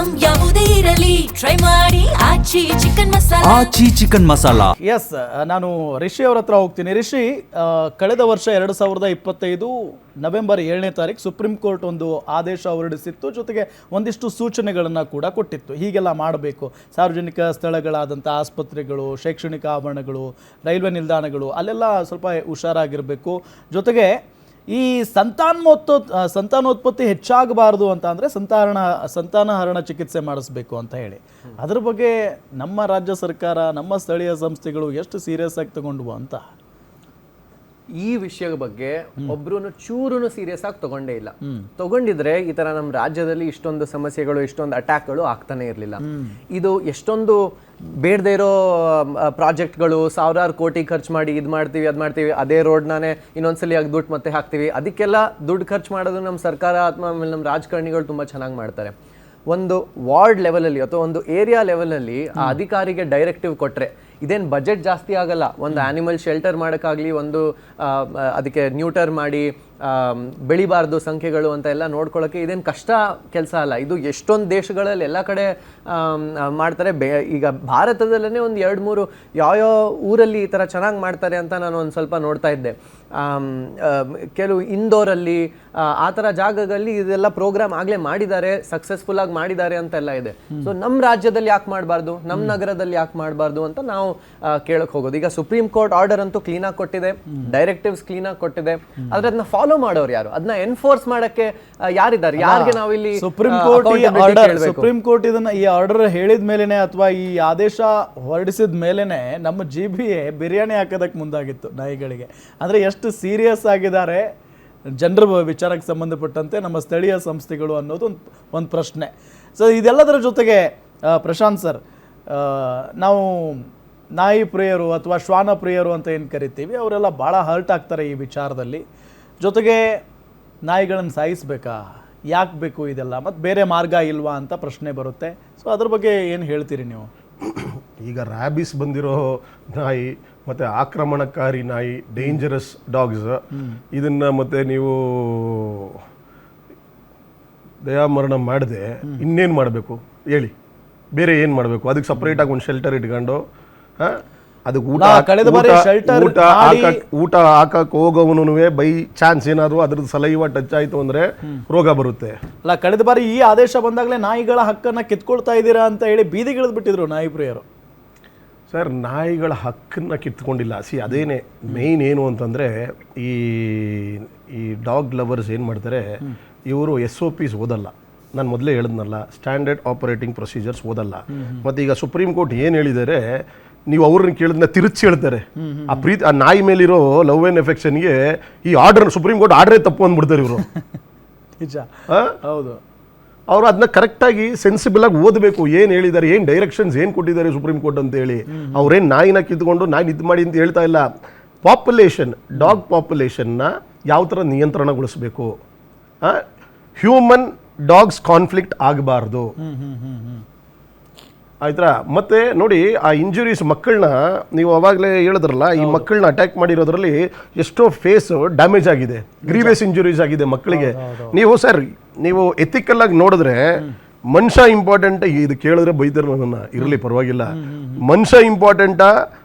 Item ಯಾವುದೇ ಇರಲಿ try ಮಾಡಿ ಆಚಿ ಚಿಕನ್ ಮಸಾಲಾ. ಆಚಿ ಚಿಕನ್ ಮಸಾಲಾ. ಎಸ್, ನಾನು ರಿಷಿ ಅವ್ರ ಹತ್ರ ಹೋಗ್ತೀನಿ. ರಿಷಿ, ಕಳೆದ ವರ್ಷ 2025 ನವೆಂಬರ್ 7ನೇ ತಾರೀಕು ಸುಪ್ರೀಂ ಕೋರ್ಟ್ ಒಂದು ಆದೇಶ ಹೊರಡಿಸಿತ್ತು, ಜೊತೆಗೆ ಒಂದಿಷ್ಟು ಸೂಚನೆಗಳನ್ನು ಕೂಡ ಕೊಟ್ಟಿತ್ತು. ಹೀಗೆಲ್ಲ ಮಾಡಬೇಕು, ಸಾರ್ವಜನಿಕ ಸ್ಥಳಗಳಾದಂಥ ಆಸ್ಪತ್ರೆಗಳು, ಶೈಕ್ಷಣಿಕ ಆವರಣಗಳು, ರೈಲ್ವೆ ನಿಲ್ದಾಣಗಳು, ಅಲ್ಲೆಲ್ಲ ಸ್ವಲ್ಪ ಹುಷಾರಾಗಿರಬೇಕು. ಜೊತೆಗೆ ಈ ಸಂತಾನೋತ್ಪತ್ತಿ ಹೆಚ್ಚಾಗಬಾರ್ದು ಅಂತ ಅಂದರೆ ಸಂತಾನಹರಣ ಚಿಕಿತ್ಸೆ ಮಾಡಿಸ್ಬೇಕು ಅಂತ ಹೇಳಿ, ಅದ್ರ ಬಗ್ಗೆ ನಮ್ಮ ರಾಜ್ಯ ಸರ್ಕಾರ, ನಮ್ಮ ಸ್ಥಳೀಯ ಸಂಸ್ಥೆಗಳು ಎಷ್ಟು ಸೀರಿಯಸ್ ಆಗಿ ತಗೊಂಡ್ವು ಅಂತ. ಈ ವಿಷಯದ ಬಗ್ಗೆ ಒಬ್ರು ಚೂರು ಸೀರಿಯಸ್ ಆಗಿ ತಗೊಂಡೇ ಇಲ್ಲ. ತಗೊಂಡಿದ್ರೆ ಈ ತರ ನಮ್ಮ ರಾಜ್ಯದಲ್ಲಿ ಇಷ್ಟೊಂದು ಸಮಸ್ಯೆಗಳು, ಇಷ್ಟೊಂದು ಅಟ್ಯಾಕ್ಗಳು ಆಗ್ತಾನೆ ಇರಲಿಲ್ಲ. ಇದು ಎಷ್ಟೊಂದು ಬೇಡದೇ ಇರೋ ಪ್ರಾಜೆಕ್ಟ್ಗಳು, ಸಾವಿರಾರು ಕೋಟಿ ಖರ್ಚು ಮಾಡಿ ಇದು ಮಾಡ್ತೀವಿ ಅದು ಮಾಡ್ತೀವಿ, ಅದೇ ರೋಡ್ನಾನೇ ಇನ್ನೊಂದ್ಸಲಿ ದುಡ್ಡು ಮತ್ತೆ ಹಾಕ್ತೀವಿ, ಅದಕ್ಕೆಲ್ಲ ದುಡ್ಡು ಖರ್ಚು ಮಾಡೋದು ನಮ್ಮ ಸರ್ಕಾರ ಅಥವಾ ಆಮೇಲೆ ನಮ್ಮ ರಾಜಕಾರಣಿಗಳು ತುಂಬ ಚೆನ್ನಾಗಿ ಮಾಡ್ತಾರೆ. ಒಂದು ವಾರ್ಡ್ ಲೆವೆಲಲ್ಲಿ ಅಥವಾ ಒಂದು ಏರಿಯಾ ಲೆವೆಲಲ್ಲಿ ಆ ಅಧಿಕಾರಿಗೆ ಡೈರೆಕ್ಟಿವ್ ಕೊಟ್ಟರೆ ಇದೇನು ಬಜೆಟ್ ಜಾಸ್ತಿ ಆಗಲ್ಲ. ಒಂದು ಆ್ಯನಿಮಲ್ ಶೆಲ್ಟರ್ ಮಾಡೋಕ್ಕಾಗಲಿ, ಒಂದು ಅದಕ್ಕೆ ನ್ಯೂಟರ್ ಮಾಡಿ ಬೆಳಿಬಾರ್ದು ಸಂಖ್ಯೆಗಳು ಅಂತ ಎಲ್ಲ ನೋಡ್ಕೊಳ್ಳೋಕ್ಕೆ ಇದೇನು ಕಷ್ಟ ಕೆಲಸ ಅಲ್ಲ. ಇದು ಎಷ್ಟೊಂದು ದೇಶಗಳಲ್ಲಿ ಎಲ್ಲ ಕಡೆ ಮಾಡ್ತಾರೆ. ಈಗ ಭಾರತದಲ್ಲೇ ಒಂದು 2-3 ಯಾವ್ಯಾವ ಊರಲ್ಲಿ ಈ ಥರ ಚೆನ್ನಾಗಿ ಮಾಡ್ತಾರೆ ಅಂತ ನಾನು ಒಂದು ಸ್ವಲ್ಪ ನೋಡ್ತಾ ಇದ್ದೆ. ಕೆಲವು ಇಂದೋರಲ್ಲಿ ಆ ಥರ ಜಾಗಗಳಲ್ಲಿ ಇದೆಲ್ಲ ಪ್ರೋಗ್ರಾಮ್ ಆಗಲೇ ಮಾಡಿದ್ದಾರೆ, ಸಕ್ಸಸ್ಫುಲ್ಲಾಗಿ ಮಾಡಿದ್ದಾರೆ ಅಂತೆಲ್ಲ ಇದೆ. ಸೊ ನಮ್ಮ ರಾಜ್ಯದಲ್ಲಿ ಯಾಕೆ ಮಾಡಬಾರ್ದು, ನಮ್ಮ ನಗರದಲ್ಲಿ ಯಾಕೆ ಮಾಡಬಾರ್ದು ಅಂತ ನಾವು ಕೇಳಕ್ಕೆ ಹೋಗೋದು. ಈಗ ಸುಪ್ರೀಂ ಕೋರ್ಟ್ ಆರ್ಡರ್ ಅಂತೂ ಕ್ಲೀನಾಗಿ ಕೊಟ್ಟಿದೆ, ಡೈರೆಕ್ಟಿವ್ಸ್ ಕ್ಲೀನಾಗಿ ಕೊಟ್ಟಿದೆ, ಆದ್ರೆ ಅದನ್ನ ಫಾಲೋ ಮಾಡೋರು ಯಾರು, ಅದನ್ನ ಎನ್ಫೋರ್ಸ್ ಮಾಡಕ್ಕೆ ಯಾರಿದ್ದಾರೆ, ಯಾರಿಗೆ ನಾವು ಇಲ್ಲಿ ಸುಪ್ರೀಂ ಕೋರ್ಟ್ ಇದನ್ನ ಈ ಆರ್ಡರ್ ಹೇಳಿದ ಮೇಲೆನೆ ಅಥವಾ ಈ ಆದೇಶ ಹೊರಡಿಸಿದ ಮೇಲೆನೆ ನಮ್ಮ GBA ಬಿರಿಯಾನಿ ಹಾಕೋದಕ್ಕೆ ಮುಂದಾಗಿತ್ತು ನಾಯಿಗಳಿಗೆ. ಅಂದ್ರೆ ಎಷ್ಟು ಸೀರಿಯಸ್ ಆಗಿದ್ದಾರೆ ಜನರ ವಿಚಾರಕ್ಕೆ ಸಂಬಂಧಪಟ್ಟಂತೆ ನಮ್ಮ ಸ್ಥಳೀಯ ಸಂಸ್ಥೆಗಳು ಅನ್ನೋದು ಒಂದು ಪ್ರಶ್ನೆ. ಸೊ ಇದೆಲ್ಲದರ ಜೊತೆಗೆ ಪ್ರಶಾಂತ್ ಸರ್, ನಾವು ನಾಯಿ ಪ್ರಿಯರು ಅಥವಾ ಶ್ವಾನ ಪ್ರಿಯರು ಅಂತ ಏನು ಕರಿತೀವಿ, ಅವರೆಲ್ಲ ಭಾಳ ಹರ್ಟ್ ಆಗ್ತಾರೆ ಈ ವಿಚಾರದಲ್ಲಿ. ಜೊತೆಗೆ ನಾಯಿಗಳನ್ನು ಸಾಯಿಸಬೇಕಾ, ಯಾಕೆ ಬೇಕು ಇದೆಲ್ಲ, ಮತ್ತು ಬೇರೆ ಮಾರ್ಗ ಇಲ್ವಾ ಅಂತ ಪ್ರಶ್ನೆ ಬರುತ್ತೆ. ಸೊ ಅದ್ರ ಬಗ್ಗೆ ಏನು ಹೇಳ್ತೀರಿ ನೀವು? ಈಗ ರ್ಯಾಬಿಸ್ ಬಂದಿರೋ ನಾಯಿ ಮತ್ತು ಆಕ್ರಮಣಕಾರಿ ನಾಯಿ, ಡೇಂಜರಸ್ ಡಾಗ್ಸ್, ಇದನ್ನು ಮತ್ತೆ ನೀವು ದಯಾಮರಣ ಮಾಡದೆ ಇನ್ನೇನು ಮಾಡಬೇಕು ಹೇಳಿ? ಬೇರೆ ಏನು ಮಾಡಬೇಕು? ಅದಕ್ಕೆ ಸಪ್ರೇಟಾಗಿ ಒಂದು ಶೆಲ್ಟರ್ ಇಟ್ಕೊಂಡು ಅದಕ್ಕೆ ಊಟ ಹಾಕಕ್ಕೆ ಹೋಗೋವನು ಬೈ ಚಾನ್ಸ್ ಏನಾದ್ರು ಅದ್ರದ್ದು ಸಲೈವ ಟಚ್ ಆಯ್ತು ಅಂದ್ರೆ ರೋಗ ಬರುತ್ತೆ. ಅಲ್ಲ, ಕಳೆದ ಬಾರಿ ಈ ಆದೇಶ ಬಂದಾಗಲೇ ನಾಯಿಗಳ ಹಕ್ಕನ್ನ ಕಿತ್ಕೊಳ್ತಾ ಇದ್ದೀರಾ ಅಂತ ಹೇಳಿ ಬೀದಿಗಿಳಿದು ಬಿಟ್ಟಿದ್ರು ನಾಯಿ ಪ್ರಿಯರು. ಸರ್, ನಾಯಿಗಳ ಹಕ್ಕನ್ನ ಕಿತ್ಕೊಂಡಿಲ್ಲ. ಅದೇನೆ ಮೇಯ್ನ್ ಏನು ಅಂತಂದರೆ ಈ ಡಾಗ್ ಲವರ್ಸ್ ಏನು ಮಾಡ್ತಾರೆ, ಇವರು SOPs ಓದಲ್ಲ. ನಾನು ಮೊದಲೇ ಹೇಳಿದ್ನಲ್ಲ, ಸ್ಟ್ಯಾಂಡರ್ಡ್ ಆಪರೇಟಿಂಗ್ ಪ್ರೊಸೀಜರ್ಸ್ ಓದಲ್ಲ. ಮತ್ತು ಈಗ ಸುಪ್ರೀಂ ಕೋರ್ಟ್ ಏನು ಹೇಳಿದ್ದಾರೆ, ನೀವು ಅವ್ರನ್ನ ಕೇಳಿದ್ನ ತಿರುಚಿ ಹೇಳ್ತಾರೆ. ಆ ನಾಯಿ ಮೇಲಿರೋ ಲವ್ ಆ್ಯಂಡ್ ಎಫೆಕ್ಷನ್ಗೆ ಈ ಆರ್ಡರ್, ಸುಪ್ರೀಂ ಕೋರ್ಟ್ ಆರ್ಡರೇ ತಪ್ಪು ಅಂದ್ಬಿಡ್ತಾರೆ ಇವರು. ನಿಜ, ಹೌದು. ಅವರು ಅದನ್ನ ಕರೆಕ್ಟಾಗಿ ಸೆನ್ಸಿಬಲ್ ಆಗಿ ಓದಬೇಕು. ಏನು ಹೇಳಿದ್ದಾರೆ, ಏನು ಡೈರೆಕ್ಷನ್ಸ್ ಏನು ಕೊಟ್ಟಿದ್ದಾರೆ ಸುಪ್ರೀಂ ಕೋರ್ಟ್ ಅಂತ ಹೇಳಿ. ಅವ್ರೇನು ನಾಯಿನ ಕಿತ್ಕೊಂಡು ನಾಯಿ ಇದು ಮಾಡಿ ಅಂತ ಹೇಳ್ತಾ ಇಲ್ಲ. ಪಾಪ್ಯುಲೇಷನ್, ಡಾಗ್ ಪಾಪ್ಯುಲೇಷನ್ನ ಯಾವ ಥರ ನಿಯಂತ್ರಣಗೊಳಿಸಬೇಕು, ಹ್ಯೂಮನ್ ಡಾಗ್ಸ್ ಕಾನ್ಫ್ಲಿಕ್ಟ್ ಆಗಬಾರ್ದು, ಆಯ್ತಾ? ಮತ್ತೆ ನೋಡಿ, ಆ ಇಂಜುರೀಸ್ ಮಕ್ಕಳನ್ನ ನೀವು ಅವಾಗಲೇ ಹೇಳಿದ್ರಲ್ಲ, ಈ ಮಕ್ಕಳನ್ನ ಅಟ್ಯಾಕ್ ಮಾಡಿರೋದ್ರಲ್ಲಿ ಎಷ್ಟೋ ಫೇಸ್ ಡ್ಯಾಮೇಜ್ ಆಗಿದೆ, ಗ್ರೀವಿಯಸ್ ಇಂಜುರೀಸ್ ಆಗಿದೆ ಮಕ್ಕಳಿಗೆ. ನೀವು ಎಥಿಕಲ್ ಆಗಿ ನೋಡಿದ್ರೆ ಮನುಷ್ಯ ಇಂಪಾರ್ಟೆಂಟ್. ಇದು ಕೇಳಿದ್ರೆ ಬೈತಾರೆ ನನ್ನನ್ನು, ಇರಲಿ ಪರವಾಗಿಲ್ಲ. ಮನುಷ್ಯ ಇಂಪಾರ್ಟೆಂಟಾ,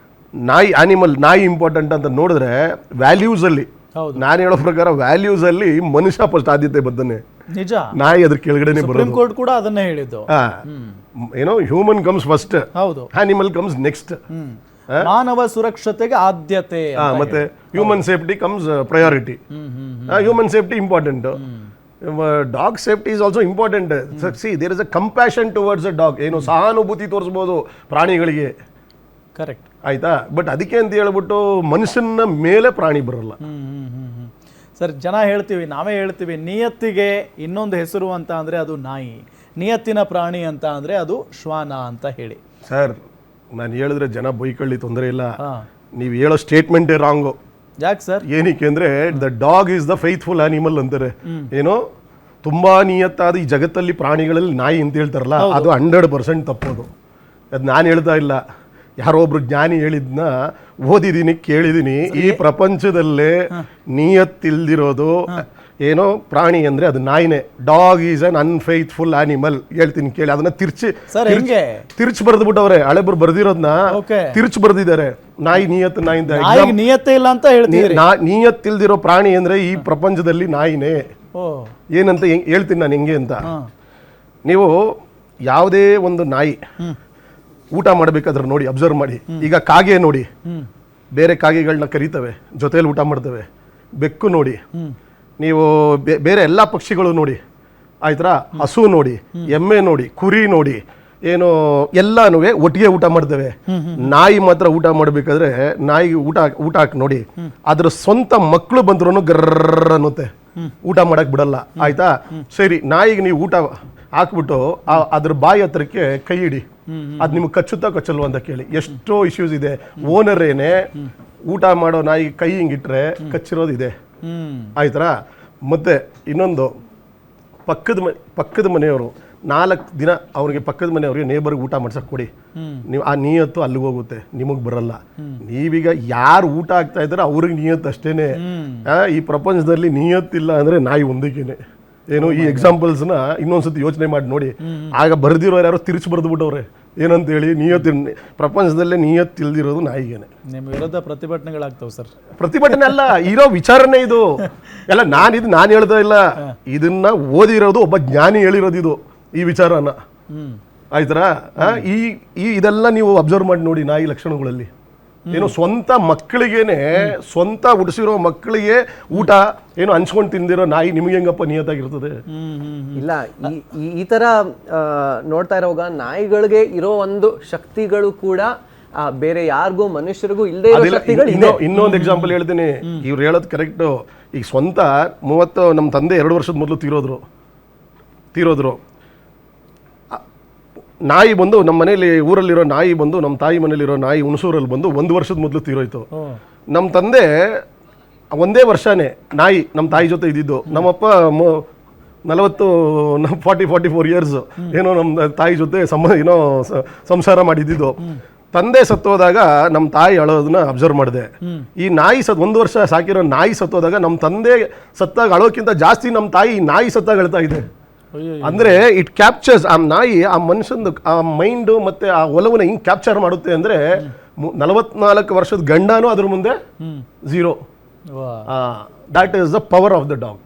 ನಾಯಿ ಇಂಪಾರ್ಟೆಂಟ್ ಅಂತ ನೋಡಿದ್ರೆ ವ್ಯಾಲ್ಯೂಸಲ್ಲಿ, ನಾನು ಹೇಳೋ ಪ್ರಕಾರ ವ್ಯಾಲ್ಯೂಸಲ್ಲಿ ಮನುಷ್ಯ ಫಸ್ಟ್ ಆದ್ಯತೆ ಬದ್ದಾನೆ. ನಿಜ, ನಾಯಿ ಅದ್ರ ಕೆಳಗಡೆನೆ ಬರೋದು. ಸುಪ್ರೀಂ ಕೋರ್ಟ್ ಕೂಡ ಅದನ್ನೇ ಹೇಳಿದ್ದು. ಏನೋ ಹ್ಯೂಮನ್ ಕಮ್ಸ್ ಫಸ್ಟ್, ಹೌದು, ಆನಿಮಲ್ ಕಮ್ಸ್ ನೆಕ್ಸ್ಟ್. ಮಾನವ ಸುರಕ್ಷತೆಗೆ ಆದ್ಯತೆ, ಮತ್ತೆ human safety comes priority. Human safety important, dog safety is also important. See, there is a compassion towards a dog. ಏನು ಸಹಾನುಭೂತಿ ತೋರಿಸ್ಬೋದು ಪ್ರಾಣಿಗಳಿಗೆ, ಕರೆಕ್ಟ್, ಆಯ್ತಾ? ಬಟ್ ಅದಕ್ಕೆ ಅಂತ ಹೇಳ್ಬಿಟ್ಟು ಮನುಷ್ಯನ ಮೇಲೆ ಪ್ರಾಣಿ ಬರಲ್ಲ. ಸರ್, ನಾವೇ ಹೇಳ್ತೀವಿ ನಿಯತ್ತಿಗೆ ಇನ್ನೊಂದು ಹೆಸರು ಅಂತ ಅಂದರೆ ಅದು ನಾಯಿ, ನಿಯತ್ತಿನ ಪ್ರಾಣಿ ಅಂತ ಅಂದರೆ ಅದು ಶ್ವಾನ ಅಂತ ಹೇಳಿ. ಸರ್, ನಾನು ಹೇಳಿದ್ರೆ ಜನ ಬೈಕೊಳ್ಳಿ, ತೊಂದರೆ ಇಲ್ಲ. ನೀವು ಹೇಳೋ ಸ್ಟೇಟ್ಮೆಂಟೇ ರಾಂಗು. ಯಾಕೆ ಸರ್? ಏನಕ್ಕೆ ಅಂದರೆ the dog is the faithful animal ಅಂತಾರೆ. ಏನೋ ತುಂಬಾ ನಿಯತ್ತಾದ ಈ ಜಗತ್ತಲ್ಲಿ ಪ್ರಾಣಿಗಳಲ್ಲಿ ನಾಯಿ ಅಂತ ಹೇಳ್ತಾರಲ್ಲ, ಅದು 100% ತಪ್ಪೋದು. ಅದು ನಾನು ಹೇಳ್ತಾ ಇಲ್ಲ, ಯಾರೋ ಒಬ್ರು ಜ್ಞಾನಿ ಹೇಳಿದ್ನ ಓದಿದ್ದೀನಿ, ಕೇಳಿದ್ದೀನಿ. ಈ ಪ್ರಪಂಚದಲ್ಲೇ ನಿಯತ್ತಿಲ್ದಿರೋದು, ಏನೋ ಪ್ರಾಣಿ ಅಂದ್ರೆ ಅದು ನಾಯಿನೇ. Dog is an unfaithful animal. ಹೇಳ್ತೀನಿ ಕೇಳಿ, ಅದನ್ನ ಸರ್ ಹೆಂಗೆ ತಿರ್ಚ್ ಬರ್ದ್ಬಿಟ್ಟವ್ರೆ. ಹಳೆಬ್ರು ಬರ್ದಿರೋದನ್ನ Okay. ತಿರ್ಚ್ ಬರ್ದಿದ್ದಾರೆ. ನಾಯಿ ನಿಯತ್ ನಾಯಿಂದ ನಾಯಿಗೆ ನಿಯತ್ತೆ ಇಲ್ಲ ಅಂತ ಹೇಳ್ತೀರಿ. ನಿಯತ್ತಿಲ್ದಿರೋ ಪ್ರಾಣಿ ಅಂದ್ರೆ ಈ ಪ್ರಪಂಚದಲ್ಲಿ ನಾಯಿನೇ. ಓ ಏನಂತ ಹೇಳ್ತೀನಿ ನಾನು ಹೆಂಗೆ ಅಂತ. ನೀವು ಯಾವುದೇ ಒಂದು ನಾಯಿ ಊಟ ಮಾಡ್ಬೇಕಾದ್ರೆ ನೋಡಿ, ಅಬ್ಸರ್ವ್ ಮಾಡಿ. ಈಗ ಕಾಗೆ ನೋಡಿ, ಬೇರೆ ಕಾಗೆಗಳನ್ನ ಕರೀತವೆ, ಜೊತೆಯಲ್ಲಿ ಊಟ ಮಾಡ್ತವೆ. ಬೆಕ್ಕು ನೋಡಿ, ನೀವು ಬೇರೆ ಎಲ್ಲ ಪಕ್ಷಿಗಳು ನೋಡಿ, ಆಯ್ತಾ. ಹಸು ನೋಡಿ, ಎಮ್ಮೆ ನೋಡಿ, ಕುರಿ ನೋಡಿ, ಏನು ಎಲ್ಲಾನು ಒಟ್ಟಿಗೆ ಊಟ ಮಾಡ್ತವೆ. ನಾಯಿ ಮಾತ್ರ ಊಟ ಮಾಡ್ಬೇಕಾದ್ರೆ ನಾಯಿಗೆ ಊಟ ಹಾಕಿ ನೋಡಿ, ಅದ್ರ ಸ್ವಂತ ಮಕ್ಕಳು ಬಂದ್ರು ಗರ್ರ ಅನ್ನುತ್ತೆ, ಊಟ ಮಾಡಕ್ ಬಿಡಲ್ಲ. ಆಯ್ತಾ. ಸರಿ, ನಾಯಿಗೆ ನೀವು ಊಟ ಹಾಕ್ಬಿಟ್ಟು ಅದ್ರ ಬಾಯಿ ಹತ್ರಕ್ಕೆ ಕೈ ಇಡಿ, ಅದ್ ನಿಮ್ಗೆ ಕಚ್ಚಲ್ವ ಅಂತ ಕೇಳಿ. ಎಷ್ಟೋ ಇಶ್ಯೂಸ್ ಇದೆ. ಓನರ್ ಏನೇ ಊಟ ಮಾಡೋ ನಾಯಿ ಕೈ ಹಿಂಗಿಟ್ರೆ ಕಚ್ಚಿರೋದಿದೆ. ಆಯ್ತಾ. ಮತ್ತೆ ಇನ್ನೊಂದು, ಪಕ್ಕದ ಮನೆಯವರು 4 ದಿನ ಅವ್ರಿಗೆ ಪಕ್ಕದ ಮನೆಯವ್ರಿಗೆ ನೇಬರ್ಗೆ ಊಟ ಮಾಡ್ಸಕ್ ಕೊಡಿ. ನೀವು ಆ ನಿಯತ್ತು ಅಲ್ಲಿಗೆ ಹೋಗುತ್ತೆ, ನಿಮಗ್ ಬರಲ್ಲ. ನೀವೀಗ ಯಾರು ಊಟ ಆಗ್ತಾ ಇದಾರೆ ಅವ್ರಿಗೆ ನಿಯತ್ತು ಅಷ್ಟೇನೆ. ಈ ಪ್ರಪಂಚದಲ್ಲಿ ನಿಯತ್ತಿಲ್ಲ ಅಂದ್ರೆ ನಾಯಿ ಒಂದಕ್ಕೇನೆ. ಏನು ಈ ಎಕ್ಸಾಂಪಲ್ಸ್ನ ಇನ್ನೊಂದ್ಸತಿ ಯೋಚನೆ ಮಾಡಿ ನೋಡಿ. ಆಗ ಬರ್ದಿರೋರು ಯಾರೋ ತಿರ್ಚಿ ಬರ್ದ್ಬಿಟ್ಟವ್ರೆ ಏನಂತ ಹೇಳಿ. ಪ್ರಪಂಚದಲ್ಲೇ ನಿಯತ್ತಿಲ್ದಿರೋದು ನಾಯಿಗೇನೆ. ನಿಮ್ಮ ವಿರುದ್ಧ ಪ್ರತಿಭಟನೆಗಳಾಗ್ತವೆ ಸರ್. ಪ್ರತಿಭಟನೆ ಅಲ್ಲ, ಇರೋ ವಿಚಾರನೆ ಇದು ಎಲ್ಲ. ನಾನು ಹೇಳ್ತಾ ಇಲ್ಲ, ಇದನ್ನ ಓದಿರೋದು ಒಬ್ಬ ಜ್ಞಾನಿ ಹೇಳಿರೋದು ಇದು, ಈ ವಿಚಾರನ. ಆಯ್ತಾ. ಇದೆಲ್ಲ ನೀವು ಅಬ್ಸರ್ವ್ ಮಾಡಿ ನೋಡಿ. ನಾಯಿ ಲಕ್ಷಣಗಳಲ್ಲಿ ಏನು ಸ್ವಂತ ಮಕ್ಕಳಿಗೇನೆ, ಸ್ವಂತ ಹುಟ್ಟಿಸಿರೋ ಮಕ್ಕಳಿಗೆ ಊಟ ಏನು ಹಂಚ್ಕೊಂಡು ತಿಂದಿರೋ ನಾಯಿ ನಿಮ್ಗೆ ಹೆಂಗಪ್ಪ ನಿಯತ್ತಾಗಿರ್ತದೆ? ಇಲ್ಲ, ಈ ತರ ನೋಡ್ತಾ ಇರೋವಾಗ ನಾಯಿಗಳಿಗೆ ಇರೋ ಒಂದು ಶಕ್ತಿಗಳು ಕೂಡ ಬೇರೆ ಯಾರಿಗೂ ಮನುಷ್ಯರಿಗೂ ಇಲ್ಲದೆ ಇರೋ ಶಕ್ತಿಗಳು ಇದೆ. ಇನ್ನೊಂದು ಎಕ್ಸಾಂಪಲ್ ಹೇಳ್ತೀನಿ, ಇವ್ರು ಹೇಳೋದು ಕರೆಕ್ಟ್. ಈಗ ಸ್ವಂತ ನಮ್ಮ ತಂದೆ 2 ವರ್ಷದ ಮೊದಲು ತೀರೋದ್ರು. ನಾಯಿ ಬಂದು ನಮ್ಮ ಮನೇಲಿ, ಊರಲ್ಲಿರೋ ನಾಯಿ ಬಂದು, ನಮ್ಮ ತಾಯಿ ಮನೇಲಿರೋ ನಾಯಿ ಹುಣಸೂರಲ್ಲಿ ಬಂದು 1 ವರ್ಷದ ಮೊದಲು ತೀರೋಯ್ತು. ನಮ್ಮ ತಂದೆ 1 ವರ್ಷನೇ ನಾಯಿ ನಮ್ಮ ತಾಯಿ ಜೊತೆ ಇದ್ದಿದ್ದು. ನಮ್ಮಪ್ಪ 44 ಇಯರ್ಸ್ ಏನೋ ನಮ್ಮ ತಾಯಿ ಜೊತೆ ಸಂಸಾರ ಮಾಡಿದ್ದು. ತಂದೆ ಸತ್ತೋದಾಗ ನಮ್ಮ ತಾಯಿ ಅಳೋದನ್ನ ಅಬ್ಸರ್ವ್ ಮಾಡಿದೆ. ಈ ನಾಯಿ 1 ವರ್ಷ ಸಾಕಿರೋ ನಾಯಿ ಸತ್ತೋದಾಗ ನಮ್ಮ ತಂದೆ ಸತ್ತಾಗ ಅಳೋಕ್ಕಿಂತ ಜಾಸ್ತಿ ನಮ್ಮ ತಾಯಿ ನಾಯಿ ಸತ್ತಾಗ ಅಳ್ತಾ ಇದೆ. ಅಂದ್ರೆ ಇಟ್ ಕ್ಯಾಪ್ಚರ್ಸ್, ಆ ನಾಯಿ ಆ ಮನುಷ್ಯಂದು ಆ ಮೈಂಡ್ ಮತ್ತೆ ಆ ಒಲವನ್ನ ಹಿಂಗ್ ಕ್ಯಾಪ್ಚರ್ ಮಾಡುತ್ತೆ. ಅಂದ್ರೆ 44 ವರ್ಷದ ಗಂಡನೂ ಅದ್ರ ಮುಂದೆ 0. That is the power of the dog.